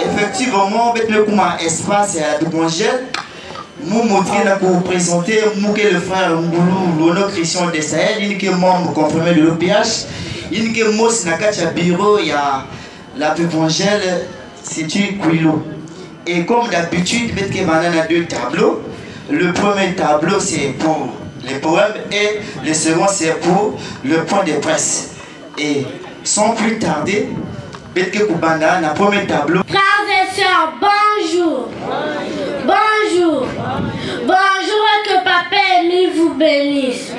Effectivement, le comment espace et à Dubongel, nous montrer pour vous présenter le frère Ngoulou, l'honneur Christian de Sahel, il est membre confirmé de l'OPH, il est membre de bureau, il y a la Dubongel, c'est une Kouilo. Et comme d'habitude, il y a deux tableaux. Le premier tableau c'est pour les poèmes et le second c'est pour le point de presse. Et sans plus tarder, Betke Koubanda, le premier tableau. Frères et sœurs, bonjour. Bonjour. Bonjour et que Papa Émile vous bénisse.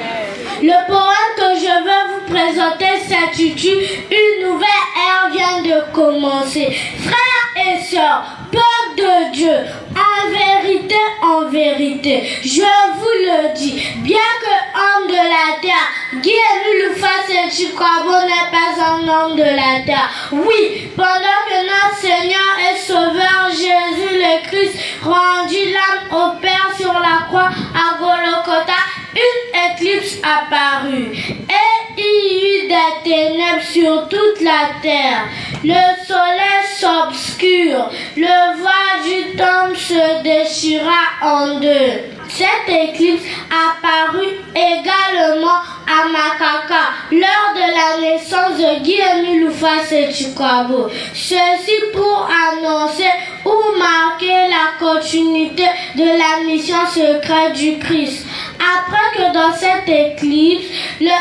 Le poème que je veux vous présenter s'intitule Une nouvelle ère vient de commencer. Frères et sœurs, peuple de Dieu, en vérité, je vous le dis, bien que homme de la terre, Guy-Émile Loufas Tchikoabo n'est pas un homme de la terre. Oui, pendant que notre Seigneur et Sauveur Jésus le Christ rendit l'âme au Père sur la croix à Golgotha, une éclipse apparut et il y eut des ténèbres sur toute la terre. Le soleil s'obscure, le voile du temple se déchira en deux. Cette éclipse apparut également à Makaka lors de la naissance de Guy-Émile Loufas Tchikoabo. Ceci pour annoncer ou marquer la continuité de la mission secrète du Christ. Après que dans cette éclipse, la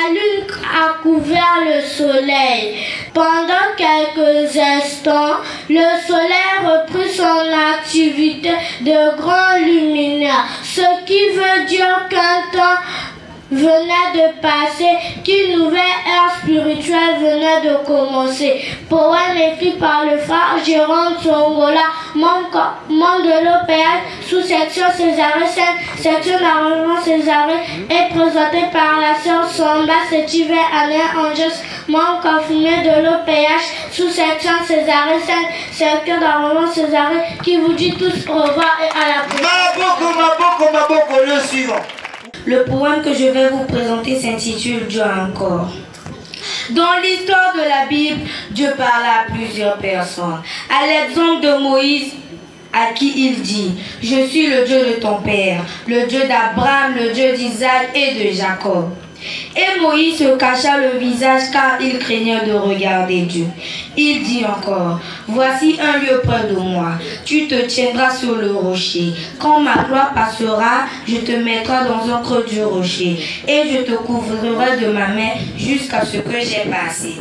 lune a couvert le soleil. Pendant quelques instants, le soleil reprit son activité de grand luminaire, ce qui veut dire qu'un temps venait de passer, qu'une nouvelle ère spirituelle venait de commencer. Poème écrit par le frère Jérôme Tsongola, membre de l'OPH, sous-section Césarée 5, section d'arrangement Césarée, et présenté par la sœur Samba Sétivé Anne Angers, membre confirmé de l'OPH, sous-section Césarée 5, section d'arrangement Césarée, qui vous dit tous au revoir et à la prochaine. Maboko, le suivant. Le poème que je vais vous présenter s'intitule Dieu encore. Dans l'histoire de la Bible, Dieu parla à plusieurs personnes. À l'exemple de Moïse, à qui il dit, je suis le Dieu de ton père, le Dieu d'Abraham, le Dieu d'Isaac et de Jacob. Et Moïse se cacha le visage car il craignait de regarder Dieu. Il dit encore, voici un lieu près de moi, tu te tiendras sur le rocher. Quand ma gloire passera, je te mettrai dans un creux du rocher et je te couvrirai de ma main jusqu'à ce que j'ai passé.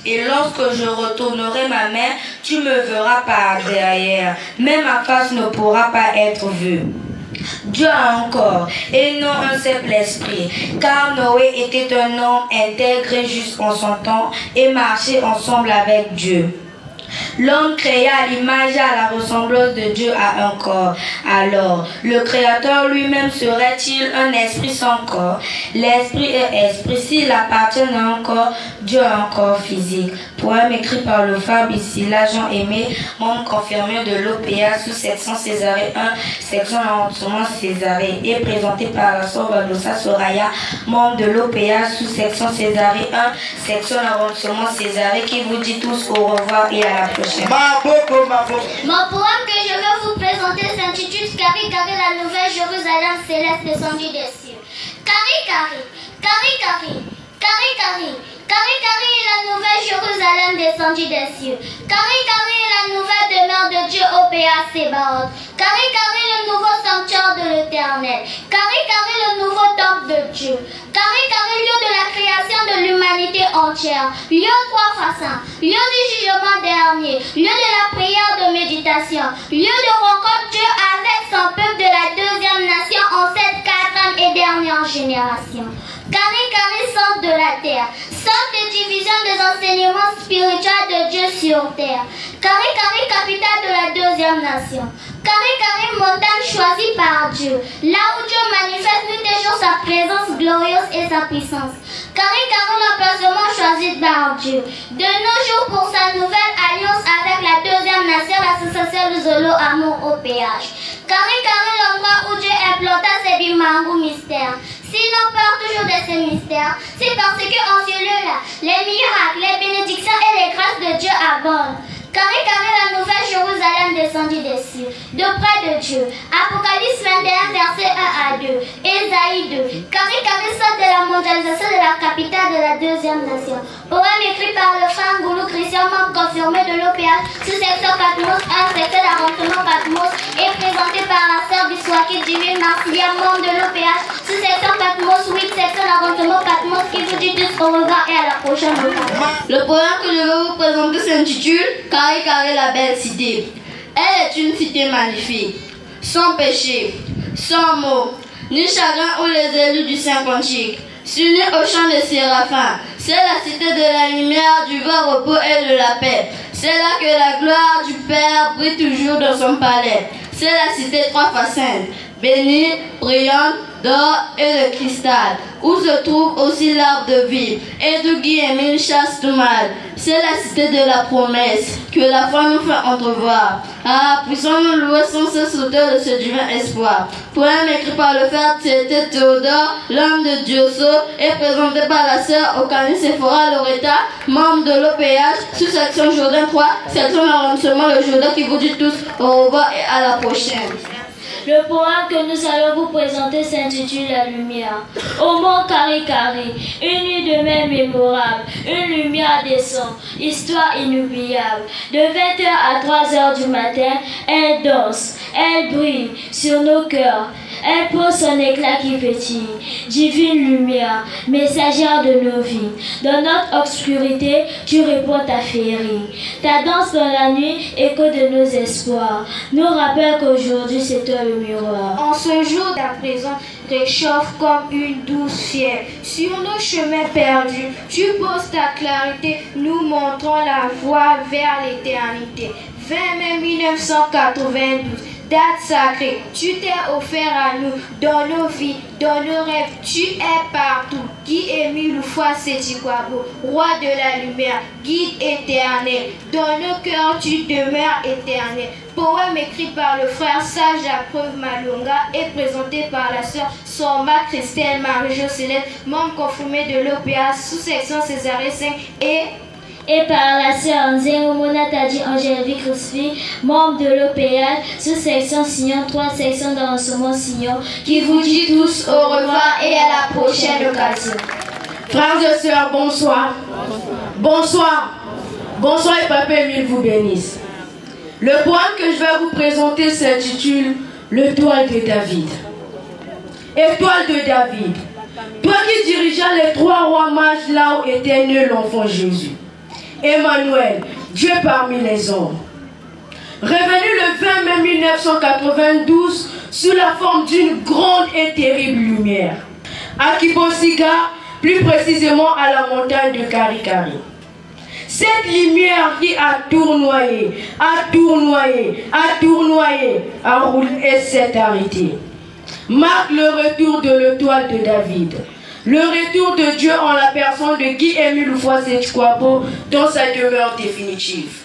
Et lorsque je retournerai ma main, tu me verras par derrière, mais ma face ne pourra pas être vue. Dieu encore, et non un simple esprit, car Noé était un homme intègre juste en son temps et marchait ensemble avec Dieu. L'homme créa à l'image et à la ressemblance de Dieu à un corps. Alors, le Créateur lui-même serait-il un esprit sans corps? L'esprit est esprit. S'il appartient à un corps, Dieu a un corps physique. Poème écrit par le frère Bissila Jean-Aimé, membre confirmé de l'OPA sous section Césarée 1, section arrondissement Césarée, et présenté par la sœur Badosa Soraya, membre de l'OPA sous section Césarée 1, section arrondissement Césarée, qui vous dit tous au revoir et à la prochaine. Mon poème que je vais vous présenter s'intitule Kari Kari, la nouvelle Jérusalem céleste descendue des cieux. Kari Kari, Kari Kari, Kari Kari, Kari Kari est la nouvelle Jérusalem descendue des cieux. Kari Kari est la nouvelle demeure de Dieu au PA Sébaoth. Kari Kari le nouveau sanctuaire de l'Éternel. Kari Kari le nouveau temple de Dieu. Kari Kari lieu de la création de l'humanité entière. Lieu trois façons. Lieu du jugement dernier. Lieu de la prière de méditation. Lieu de rencontre Dieu avec son peuple de la deuxième nation en cette quatrième et dernière génération. Kari Kari centre de la terre. Centre de division des enseignements spirituels de Dieu sur terre. Kari Kari capitale de la deuxième nation. Kari Kari montagne choisie par Dieu. Là où Dieu cherchons sa présence glorieuse et sa puissance. Kari Kari m'a personnellement choisi par Dieu. De nos jours, pour sa nouvelle alliance avec la deuxième nation, l'association de Zolo Amour au péage. Kari Kari, l'endroit où Dieu implanta ses bimango mystères. Si l'on peur toujours de ces mystères, c'est parce qu'en ce lieu-là, les miracles, les bénédictions et les grâces de Dieu abondent. Kari Kari, la nouvelle Jérusalem descendue des cieux, de près de Dieu. Apocalypse 21, versets 1 à 2. Ésaïe 2. Kari Kari sort de la mondialisation de la capitale de la deuxième nation. Poème écrit par le frère Ngoulou Christian, membre confirmé de l'OPH, sous-section Patmos 1, section d'arrondissement Patmos, et présenté par la sœur Biswaki Divine Marsilia, membre de l'OPH, sous-section Patmos 8, section d'arrondissement Patmos, qui vous dit tous au revoir et à la prochaine fois. Le poème que je vais vous présenter s'intitule Kari Kari, la belle cité. Elle est une cité magnifique, sans péché, sans mot, ni chagrin ou les élus du Saint-Cantique, s'unit au chant des séraphins. C'est la cité de la lumière, du vrai repos et de la paix. C'est là que la gloire du Père brille toujours dans son palais. C'est la cité trois fois sainte, bénie, brillante, d'or et de cristal, où se trouve aussi l'arbre de vie, et d'où Guillemine chasse tout mal. C'est la cité de la promesse, que la foi nous fait entrevoir. Ah, puissons-nous louer sans cesse l'auteur de ce divin espoir. Poème écrit par le frère T.T. Théodore, l'homme de Diosso, et présenté par la sœur Okani Sephora Loretta, membre de l'OPH, sous-section Jourdain 3, section d'arrondissement le Jourdain, qui vous dit tous au revoir et à la prochaine. Le poème que nous allons vous présenter s'intitule La lumière. Au mont Kari Kari, une nuit de mer mémorable, une lumière descend, histoire inoubliable. De 20h à 3h du matin, elle danse, elle brille sur nos cœurs. Elle pose son éclat qui pétille, divine lumière, messagère de nos vies. Dans notre obscurité, tu réponds ta féerie. Ta danse dans la nuit, écho de nos espoirs, nous rappelle qu'aujourd'hui c'est toi le miroir. En ce jour d'à présent, réchauffe comme une douce fièvre. Sur nos chemins perdus, tu poses ta clarté, nous montrons la voie vers l'éternité. 20 mai 1992. Date sacrée, tu t'es offert à nous, dans nos vies, dans nos rêves, tu es partout. Guy Émile Loufoua Sétikwabo, roi de la lumière, guide éternel, dans nos cœurs tu demeures éternel. Poème écrit par le frère Sage Apreuve Malonga et présenté par la sœur Sorma Christelle Marie-Jocelyne, membre confirmé de l'OPA sous-section Césarée 5 et par la sœur Nzéo Monatadi Angélique Roussefi, membre de l'OPH, sous-section Signon 3, section d'enseignement Signon, qui vous dit tous au revoir et à la prochaine occasion. Frères et sœurs, bonsoir. Bonsoir. Bonsoir et Papa Émile vous bénisse. Le poème que je vais vous présenter s'intitule L'étoile de David. Étoile de David, toi qui dirigeas les trois rois mages là où était né l'enfant Jésus. Emmanuel, Dieu parmi les hommes. Revenu le 20 mai 1992 sous la forme d'une grande et terrible lumière. À Kibosiga, plus précisément à la montagne de Kari Kari. Cette lumière qui a tournoyé, a roulé et s'est arrêtée, marque le retour de l'étoile de David. Le retour de Dieu en la personne de Guy Émile Loufoua Sétikwabo dans sa demeure définitive.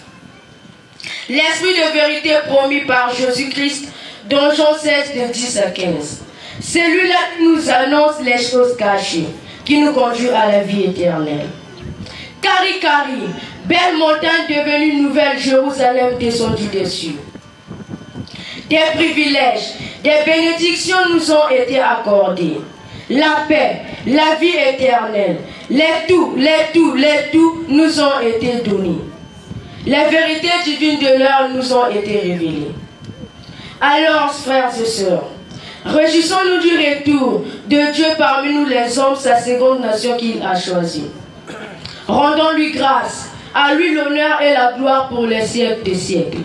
L'esprit de vérité promis par Jésus-Christ dans Jean 16 de 10 à 15. Celui-là qui nous annonce les choses cachées, qui nous conduit à la vie éternelle. Kari Kari, belle montagne devenue nouvelle Jérusalem descendue des cieux. Des privilèges, des bénédictions nous ont été accordées. La paix, la vie éternelle, les tout nous ont été donnés. Les vérités divines de l'heure nous ont été révélées. Alors, frères et sœurs, réjouissons-nous du retour de Dieu parmi nous les hommes, sa seconde nation qu'il a choisie. Rendons-lui grâce, à lui l'honneur et la gloire pour les siècles des siècles.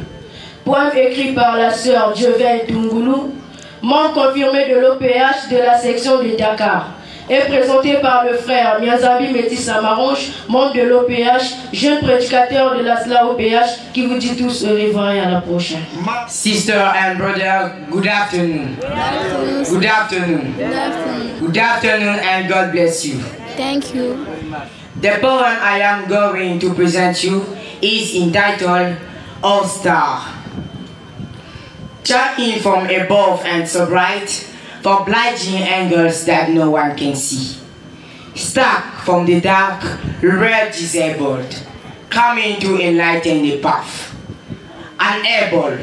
Poème écrit par la sœur Dieuven Tungoulou, membre confirmé de l'OPH de la section de Dakar, est présenté par le frère Miazabi Métis Samarouche, membre de l'OPH, jeune prédicateur de la SLA-OPH, qui vous dit tous au revoir et à la prochaine. Sister and brother, good afternoon. Good afternoon. Good afternoon. Good afternoon and God bless you. Thank you. The poem I am going to present you is entitled All Star. Shining from above and so bright, for blinding angles that no one can see. Stuck from the dark, red disabled, coming to enlighten the path. Unable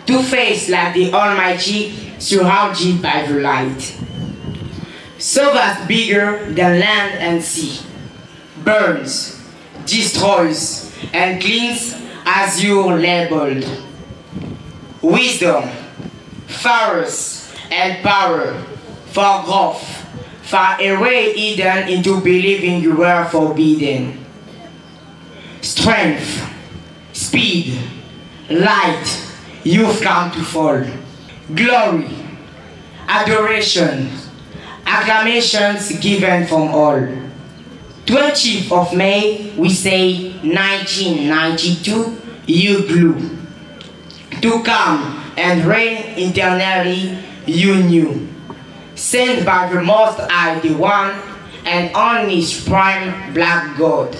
to face like the Almighty, surrounded by the light. So vast bigger than land and sea, burns, destroys, and cleans as you're labeled. Wisdom, force, and power, for growth, far away hidden into believing you were forbidden. Strength, speed, light, you've come to fall. Glory, adoration, acclamations given from all. 20th of May, we say 1992, you grew. To come and reign eternally, you knew. Sent by the Most High, the one and only supreme black God,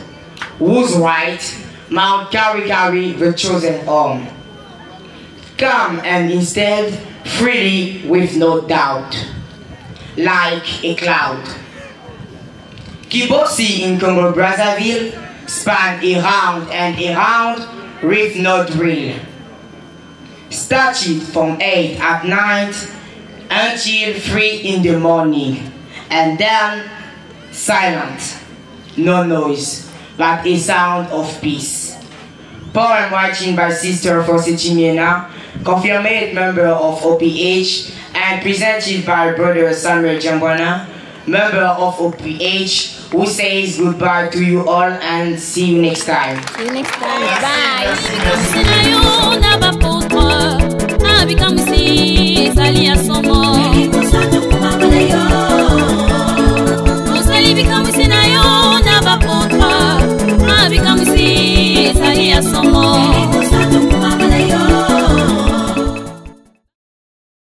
whose right Mount Karikari, the chosen arm. Come and instead freely with no doubt, like a cloud. Kibosi in Congo Brazzaville span around and around with no drill. Started from 8 at night until 3 in the morning, and then silent, no noise, but a sound of peace. Poem writing by Sister Fosechimiena, confirmed member of OPH, and presented by Brother Samuel Jambwana, member of OPH, who says goodbye to you all and see you next time. See you next time. Bye.